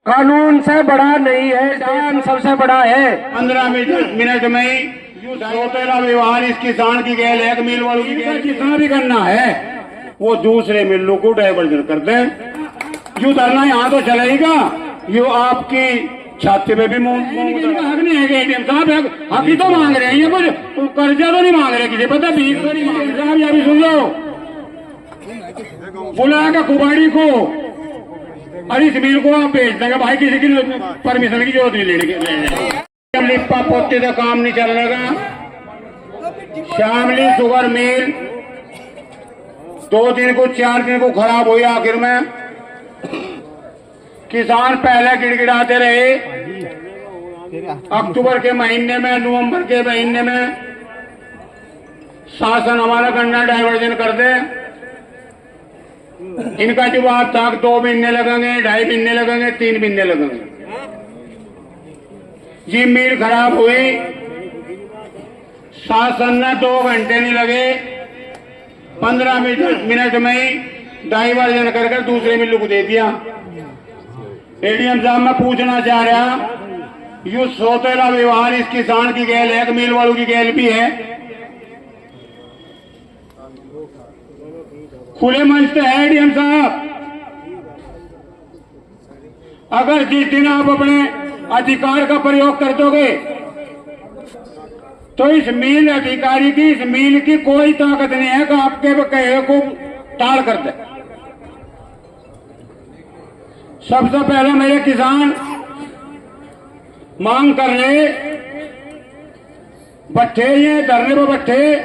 कानून से बड़ा नहीं है, जान सबसे बड़ा है। 15 मिनट में ही सौतेला व्यवहार इस किसान की गैल एक मिल वालों की गैल जितना भी करना है वो दूसरे मिलों को डाइवर्जन कर दें। यूं धरना यहाँ तो चलेगा, यू आपकी छाती पे भी इनका हक नहीं है कि एटीएम साहब हक ही तो मांग रहे हैं, ये कुछ कर्जा तो नहीं मांग रहे किसी पता भीख तो नहीं मांग रहे साहब। ये भी सुन लो, बुलाया कुबाड़ी को और इस मिल को आप भेज देंगे भाई, किसी की परमिशन की जरूरत नहीं लेने। लिप्पा पोते का काम नहीं चल रहा। शामली शुगर मिल 2 दिन को 4 दिन को खराब हुई। आखिर में किसान पहले गिड़गिड़ाते रहे। अक्टूबर के महीने में, नवंबर के महीने में शासन हमारा गन्ना डाइवर्जन कर दे। इनका जवाब था 2 महीने लगेंगे, 2.5 महीने लगेंगे, 3 महीने लगेंगे। जी मिल खराब हुई, शासन ने 2 घंटे नहीं लगे, 15 मिनट में ही डाइवर्जन कर दूसरे मिलों को दे दिया। एडीएम साहब मैं पूछना चाह रहा, यू सौतेला व्यवहार इस किसान की गैल एक मिल वालों की गैल भी है। खुले मंच तो है एडीएम साहब। अगर जिस दिन आप अपने अधिकार का प्रयोग कर दोगे तो इस मिल अधिकारी की, इस मिल की कोई ताकत नहीं है कि आपके कहे को टाल कर दे। सबसे पहले मेरे किसान मांग कर रहे बट्ठे, ये धरने पर बट्ठे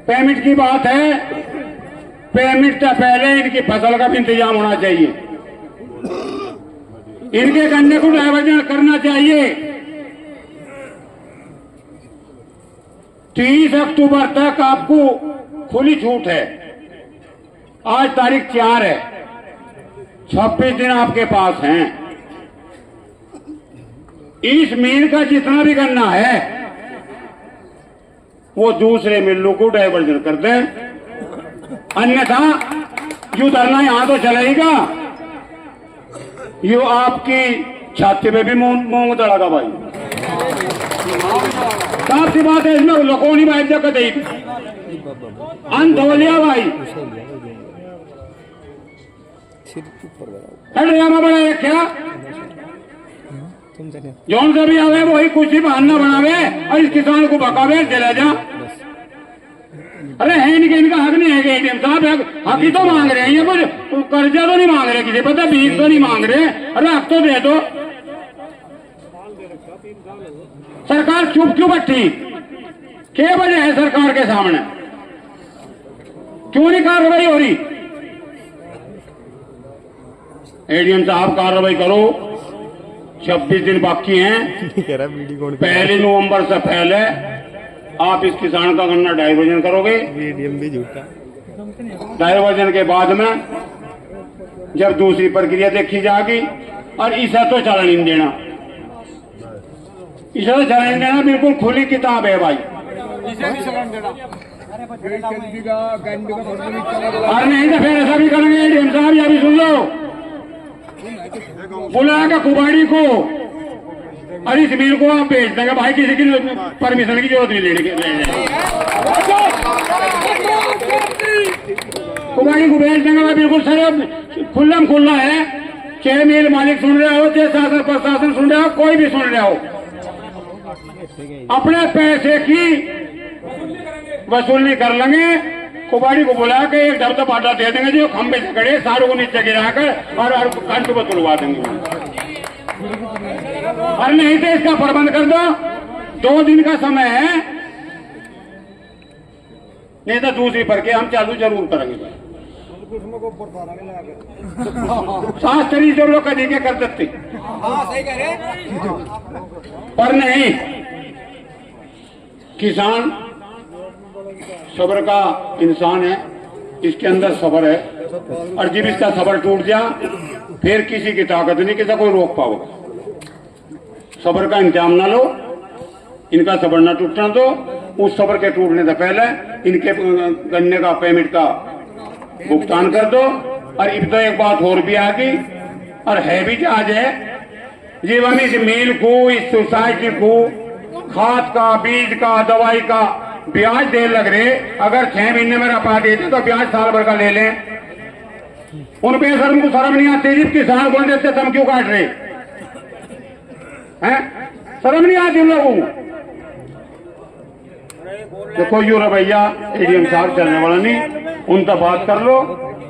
पेमेंट की बात है। पेमेंट से पहले इनकी फसल का भी इंतजाम होना चाहिए, इनके गन्ने को डाइवर्जन करना चाहिए। 30 अक्टूबर तक आपको खुली छूट है। आज तारीख 4 है, 26 दिन आपके पास हैं। इस मिल का जितना भी गन्ना है वो दूसरे मिलों को डाइवर्जन कर दें, अन्यथा यू धरना यहां तो चलेगा, यू आपकी छाती पे भी मूंग दड़ेगा भाई। साफ सी बात है, इसमें लोगों ने बात जगह दी अंत हो लिया भाई। बना रखा जौन से भी आवे वही कुछ ही बहाना बनावे और इस किसान को भगावे चले जा। अरे है इनका हक नहीं है कि एटीएम साहब हक ही तो मांग रहे हैं, ये कुछ कर्जा तो नहीं मांग रहे किसी पता भीख तो नहीं मांग रहे। अरे हक तो दे दो। सरकार चुप क्यों बैठी? क्या वजह है सरकार के सामने? क्यों नहीं कार्रवाई हो रही? एडीएम साहब कार्रवाई करो, 26 दिन बाकी हैं। 1 नवंबर से पहले आप इस किसान का गन्ना डाइवर्जन करोगे। एडीएम भी झूठा। डाइवर्जन के बाद में जब दूसरी प्रक्रिया देखी जाएगी, और इसे तो चलन नहीं देना, इसे तो चलन देना बिल्कुल खुली किताब है भाई। और नहीं तो फिर ऐसा भी करेंगे एडीएम साहब, यह भी सुन लो, बुलाया कुबाड़ी को और इस मिल को आप भेज देंगे भाई, किसी की परमिशन की जरूरत नहीं लेने कुबाड़ी को भेज देंगे भाई, बिल्कुल सर खुल्लम खुल्ला है। चाहे मिल मालिक सुन रहे हो, चाहे शासन प्रशासन सुन रहे हो, कोई भी सुन रहे हो, अपने पैसे की वसूली कर लेंगे। कुबाड़ी को बुला के एक डब्बा पाटा दे देंगे, जो खंबे से खड़े सारों को नीचे गिराकर और कंठ को तुलवा देंगे। और नहीं तो इसका प्रबंध कर दो, 2 दिन का समय है, नहीं तो दूसरी प्रक्रिया हम चालू जरूर करेंगे। शास्त्री जो लोग कभी के कर सकते पर नहीं, किसान सब्र का इंसान है, इसके अंदर सब्र है, और जब इसका सब्र टूट जा फिर किसी की ताकत नहीं, किसी कोई रोक पाओगे। सब्र का इंतजाम ना लो, इनका सब्र ना टूटना दो। उस सब्र के टूटने से पहले इनके गन्ने का पेमेंट का भुगतान कर दो। और अब तो एक बात और भी आ गई, और है भी जहाज है जीव हम इस मिल को, इस सोसाइटी को खाद का, बीज का, दवाई का ब्याज दे लग रहे। अगर 6 महीने में रपा देते तो ब्याज साल भर का ले लें। उन बेशर्म को शर्म नहीं आती जी, किसान बोल देते तुम क्यों काट रहे हैं? शर्म नहीं आती उन लोगों को। देखो यू रवैया एडीएम साहब चलने वाला नहीं, उनका बात कर लो।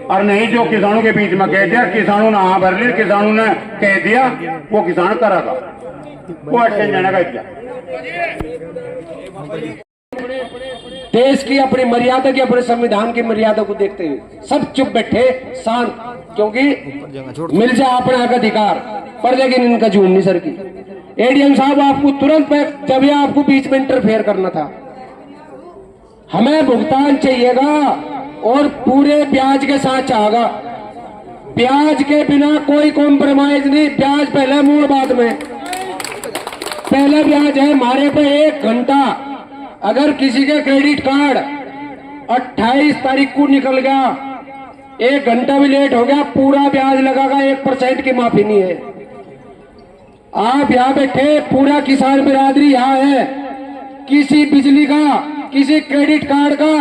और नहीं जो किसानों के बीच में कह दिया, किसानों ने हाँ भर ली, किसानों ने कह दिया, वो किसान करागा, वो अटके जाने का क्या। देश की अपनी मर्यादा की, अपने संविधान की मर्यादा को देखते हुए सब चुप बैठे शांत, क्योंकि मिल जाए अपना हक अधिकार पर, लेकिन इनका जून नहीं सर की। एडीएम साहब आपको तुरंत जब ये आपको बीच में इंटरफेयर करना था, हमें भुगतान चाहिएगा और पूरे ब्याज के साथ चाहेगा। ब्याज के बिना कोई कॉम्प्रोमाइज नहीं, ब्याज पहले मूल बाद में। पहले ब्याज है हमारे पे 1 घंटा। अगर किसी के क्रेडिट कार्ड 28 तारीख को निकल गया, 1 घंटा भी लेट हो गया, पूरा ब्याज लगागा, 1% की माफी नहीं है। आप यहाँ बैठे, पूरा किसान बिरादरी यहाँ है, किसी बिजली का, किसी क्रेडिट कार्ड का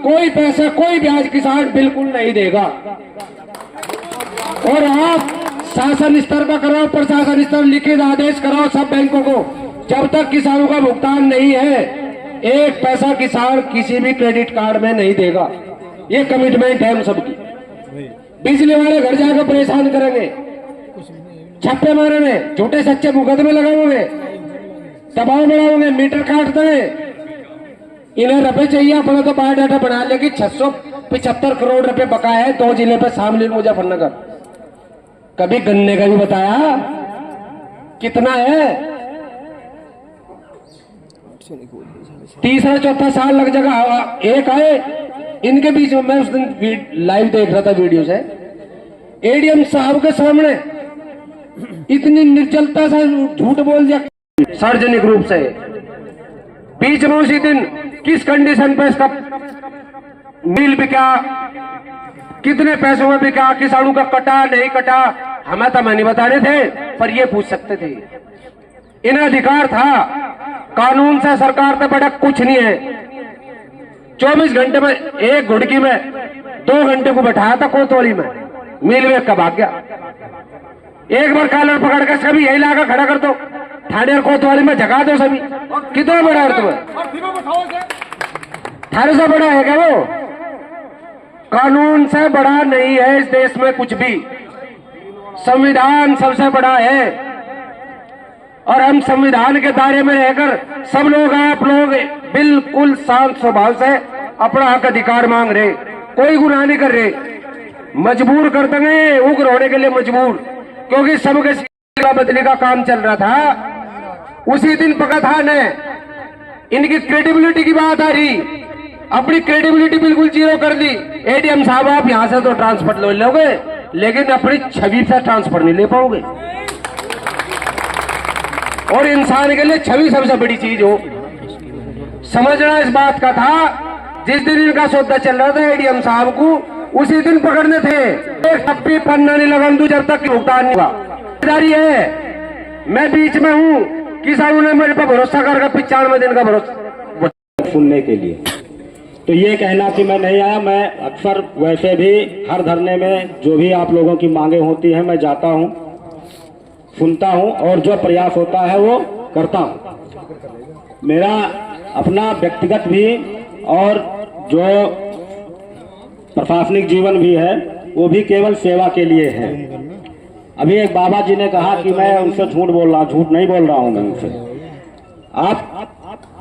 कोई पैसा, कोई ब्याज किसान बिल्कुल नहीं देगा। और आप शासन स्तर का कराओ, प्रशासन स्तर लिखित आदेश कराओ सब बैंकों को, जब तक किसानों का भुगतान नहीं है 1 पैसा किसान किसी भी क्रेडिट कार्ड में नहीं देगा। ये कमिटमेंट है हम सबकी। बिजली वाले घर जाकर परेशान करेंगे, छापे मारेंगे, झूठे सच्चे मुकदमे लगाओगे, दबाव बढ़ाओगे, मीटर काट देंगे। इन्हें रुपए चाहिए, अपना तो बायोडाटा बना लेगी। 675 करोड़ रुपए बकाया है 2 जिले पे, शामली मुजफ्फरनगर। कभी गन्ने का भी बताया कितना है? तीसरा चौथा साल लग जाएगा। एक आए इनके बीच में, मैं उस दिन लाइव देख रहा था वीडियो से, एडीएम साहब के सामने इतनी निर्जलता से झूठ बोल दिया सार्वजनिक रूप से। बीच में उसी दिन किस कंडीशन पे इसका मिल बिका, कितने पैसों में बिका, किसानों का कटा नहीं कटा, हमें तो नहीं बताने थे, पर ये पूछ सकते थे। इन्हें अधिकार था, कानून से सरकार से बड़ा कुछ नहीं है। 24 घंटे में एक घुड़की में 2 घंटे को बैठाया था कोतवाली में, मिल में कब आ गया। एक बार कॉलर पकड़ कर सभी यही लाकर खड़ा कर दो, थाने और कोतवाली में जगा दो सभी। कितना बड़ा अर्थ है? 1800 बड़ा है क्या वो? कानून से बड़ा नहीं है इस देश में कुछ भी। संविधान सबसे बड़ा है और हम संविधान के दायरे में रहकर सब लोग, आप लोग बिल्कुल शांत स्वभाव से अपना हक अधिकार मांग रहे, कोई गुनाह नहीं कर रहे। मजबूर कर देंगे, उग्र होने के लिए मजबूर, क्योंकि सबके बदली का काम चल रहा था। उसी दिन पका था ने इनकी क्रेडिबिलिटी की बात आ रही, अपनी क्रेडिबिलिटी बिल्कुल जीरो कर दी। एडीएम साहब आप यहां से तो ट्रांसफर ले लोगे, लेकिन अपनी छवि से ट्रांसफर नहीं ले पाओगे। और इंसान के लिए छवि सबसे बड़ी चीज हो, समझना इस बात का था। जिस दिन इनका सौदा चल रहा था एडीएम साहब को, उसी दिन पकड़ने थे। एक भी पन्ना नहीं लगा दूं जब तक भुगतान नहीं हुआ। जिम्मेदारी है, मैं बीच में हूं, किसानों ने मेरे पर भरोसा करके 95 दिन का भरोसा सुनने के लिए। तो ये कहना कि मैं नहीं आया, मैं अक्सर वैसे भी हर धरने में जो भी आप लोगों की मांगे होती हैं मैं जाता हूं, सुनता हूं और जो प्रयास होता है वो करता हूं। मेरा अपना व्यक्तिगत भी और जो प्रशासनिक जीवन भी है वो भी केवल सेवा के लिए है। अभी एक बाबा जी ने कहा कि मैं उनसे झूठ बोल रहा हूँ, झूठ नहीं बोल रहा हूँ मैं उनसे। आप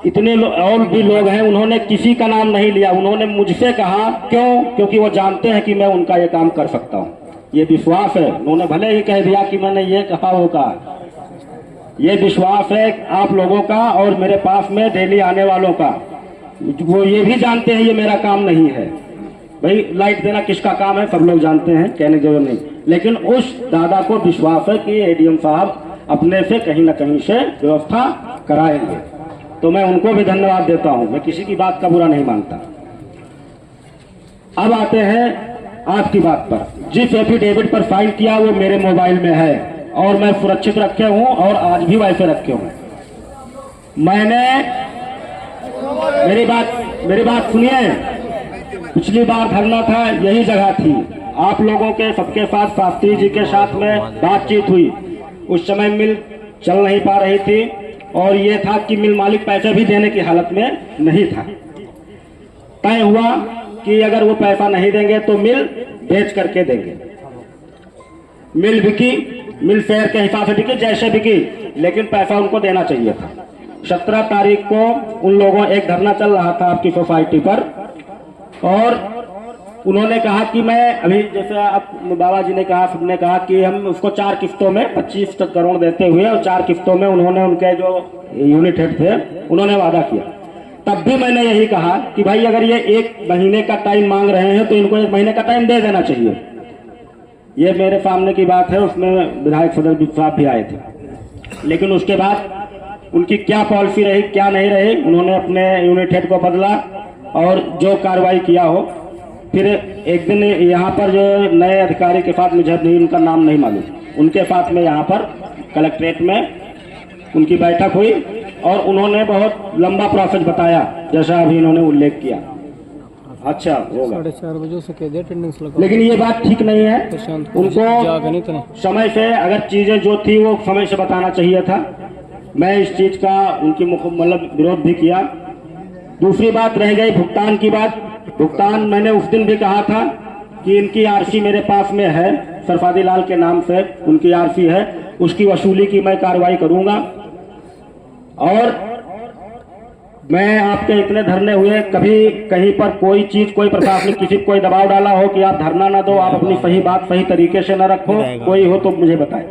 इतने और भी लोग हैं, उन्होंने किसी का नाम नहीं लिया, उन्होंने मुझसे कहा। क्यों? क्योंकि वो जानते हैं कि मैं उनका ये काम कर सकता हूँ, ये विश्वास है। उन्होंने भले ही कह दिया कि मैंने ये कहा वो कहा, ये विश्वास है आप लोगों का और मेरे पास में डेली आने वालों का। वो ये भी जानते हैं ये मेरा काम नहीं है। भाई लाइट देना किसका काम है सब लोग जानते हैं, कहने की जरूरत नहीं। लेकिन उस दादा को विश्वास है कि एडीएम साहब अपने से कहीं न कहीं से व्यवस्था कराएंगे, तो मैं उनको भी धन्यवाद देता हूं। मैं किसी की बात का बुरा नहीं मानता। अब आते हैं आपकी बात पर जिस एफिडेविट पर फाइल किया वो मेरे मोबाइल में है और मैं सुरक्षित रखे हूं और आज भी वैसे रखे हूं। मैंने मेरी बात सुनिए, पिछली बार धरना था यही जगह थी, आप लोगों के सबके साथ शास्त्री जी के साथ में बातचीत हुई। उस समय मिल चल नहीं पा रही थी और ये था कि मिल मालिक पैसे भी देने की हालत में नहीं था। तय हुआ कि अगर वो पैसा नहीं देंगे तो मिल बेच करके देंगे। मिल बिकी, मिल फेयर के हिसाब से बिकी, जैसे बिकी, लेकिन पैसा उनको देना चाहिए था। 17 तारीख को उन लोगों एक धरना चल रहा था आपकी सोसाइटी पर और उन्होंने कहा कि मैं अभी जैसे आप बाबा जी ने कहा, सबने कहा कि हम उसको 4 किस्तों में 25 करोड़ देते हुए और 4 किस्तों में उन्होंने उनके जो यूनिट हेड थे उन्होंने वादा किया। तब भी मैंने यही कहा कि भाई अगर ये 1 महीने का टाइम मांग रहे हैं तो इनको 1 महीने का टाइम दे देना चाहिए। ये मेरे सामने की बात है, उसमें विधायक सदर साहब भी आए थे, लेकिन उसके बाद उनकी क्या पॉलिसी रही क्या नहीं रही, उन्होंने अपने यूनिट हेड को बदला और जो कार्रवाई किया हो। फिर एक दिन यहाँ पर जो नए अधिकारी के साथ, मुझे नहीं उनका नाम नहीं मालूम, उनके साथ में यहाँ पर कलेक्ट्रेट में उनकी बैठक हुई और उन्होंने बहुत लंबा प्रोसेस बताया जैसा अभी इन्होंने उल्लेख किया। अच्छा होगा 4:30 बजे से कह दिया अटेंडेंस लगा, लेकिन ये बात ठीक नहीं है। उनको समय से अगर चीजें जो थी वो समय से बताना चाहिए था। मैं इस चीज का उनकी मतलब विरोध भी किया। दूसरी बात रह गई भुगतान की बात। भुगतान मैंने उस दिन भी कहा था कि इनकी आरसी मेरे पास में है, सरफादी लाल के नाम से उनकी आरसी है, उसकी वसूली की मैं कार्रवाई करूंगा। और मैं आपके इतने धरने हुए, कभी कहीं पर कोई चीज, कोई प्रशासनिक किसी कोई दबाव डाला हो कि आप धरना ना दो, आप अपनी सही बात सही तरीके से न रखो, कोई हो तो मुझे बताएं।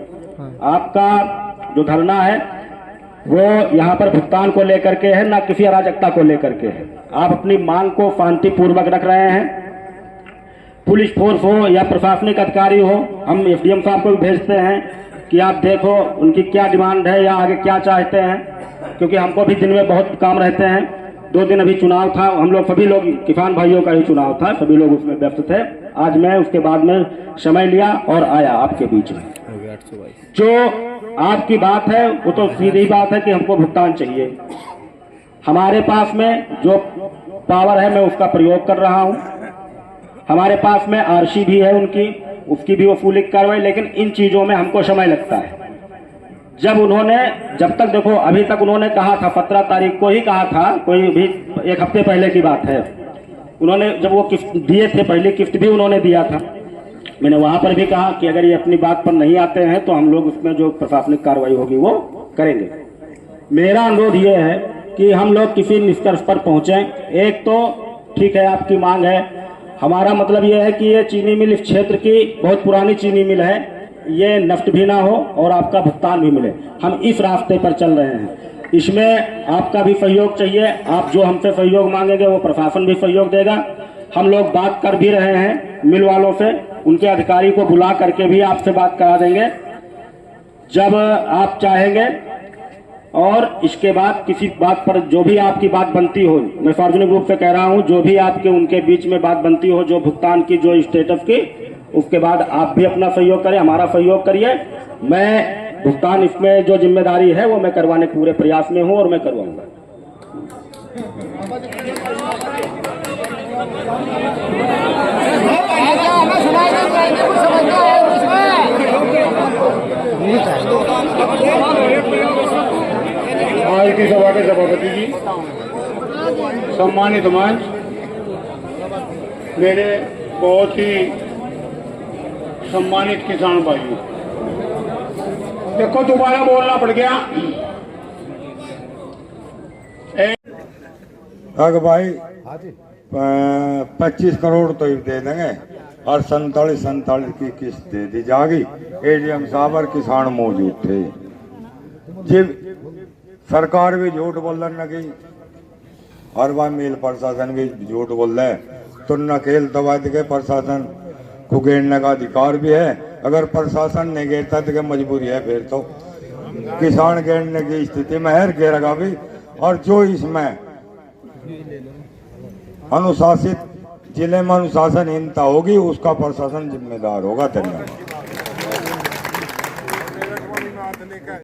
आपका जो धरना है वो यहाँ पर भुगतान को लेकर के है, ना किसी अराजकता को लेकर के है। आप अपनी मांग को शांतिपूर्वक रख रहे हैं। पुलिस फोर्स हो या प्रशासनिक अधिकारी हो, हम एसडीएम साहब को भी भेजते हैं कि आप देखो उनकी क्या डिमांड है या आगे क्या चाहते हैं, क्योंकि हमको भी दिन में बहुत काम रहते हैं। 2 दिन अभी चुनाव था, हम लोग सभी लोग किसान भाइयों का ही चुनाव था, सभी लोग उसमें व्यस्त थे। आज मैं उसके बाद में समय लिया और आया आपके बीच में। जो आपकी बात है वो तो सीधी बात है कि हमको भुगतान चाहिए। हमारे पास में जो पावर है मैं उसका प्रयोग कर रहा हूं। हमारे पास में आरसी भी है उनकी, उसकी भी वसूली कार्रवाई, लेकिन इन चीजों में हमको समय लगता है। जब तक देखो अभी तक उन्होंने कहा था 17 तारीख को ही कहा था, कोई भी 1 हफ्ते पहले की बात है, उन्होंने जब वो किस्त दिए थे, पहली किस्त भी उन्होंने दिया था, मैंने वहां पर भी कहा कि अगर ये अपनी बात पर नहीं आते हैं तो हम लोग उसमें जो प्रशासनिक कार्रवाई होगी वो करेंगे। मेरा अनुरोध ये है कि हम लोग किसी निष्कर्ष पर पहुंचे। एक तो ठीक है आपकी मांग है, हमारा मतलब ये है कि ये चीनी मिल इस क्षेत्र की बहुत पुरानी चीनी मिल है, ये नष्ट भी ना हो और आपका भुगतान भी मिले। हम इस रास्ते पर चल रहे हैं, इसमें आपका भी सहयोग चाहिए। आप जो हमसे सहयोग मांगेंगे वो प्रशासन भी सहयोग देगा। हम लोग बात कर भी रहे हैं मिल वालों से, उनके अधिकारी को बुला करके भी आपसे बात करा देंगे जब आप चाहेंगे। और इसके बाद किसी बात पर जो भी आपकी बात बनती हो, मैं सार्वजनिक रूप से कह रहा हूं, जो भी आपके उनके बीच में बात बनती हो, जो भुगतान की, जो स्टेटस की, उसके बाद आप भी अपना सहयोग करें, हमारा सहयोग करिए। मैं भुगतान इसमें जो जिम्मेदारी है वो मैं करवाने के पूरे प्रयास में हूं और मैं करवाऊंगा। आज की सभा के सभापति जी, सम्मानित मंच, मेरे बहुत ही सम्मानित किसान भाइयों, देखो दोबारा बोलना पड़ गया। अगर भाई 25 करोड़ तो दे देंगे और 47 की किस्त दे दी जाएगी। एडीएम साहब और किसान मौजूद थे। जब सरकार भी झूठ बोलने लगी और वह मिल प्रशासन भी झूठ बोल रहे, तो नकेल दबा के प्रशासन को घेरने का अधिकार भी है। अगर प्रशासन नहीं घेरता तो क्या मजबूरी है, फिर तो किसान घेरने की स्थिति में है, घेरेगा भी। और जो इसमें अनुशासित जिले में अनुशासनहीनता होगी उसका प्रशासन जिम्मेदार होगा। धन्यवाद।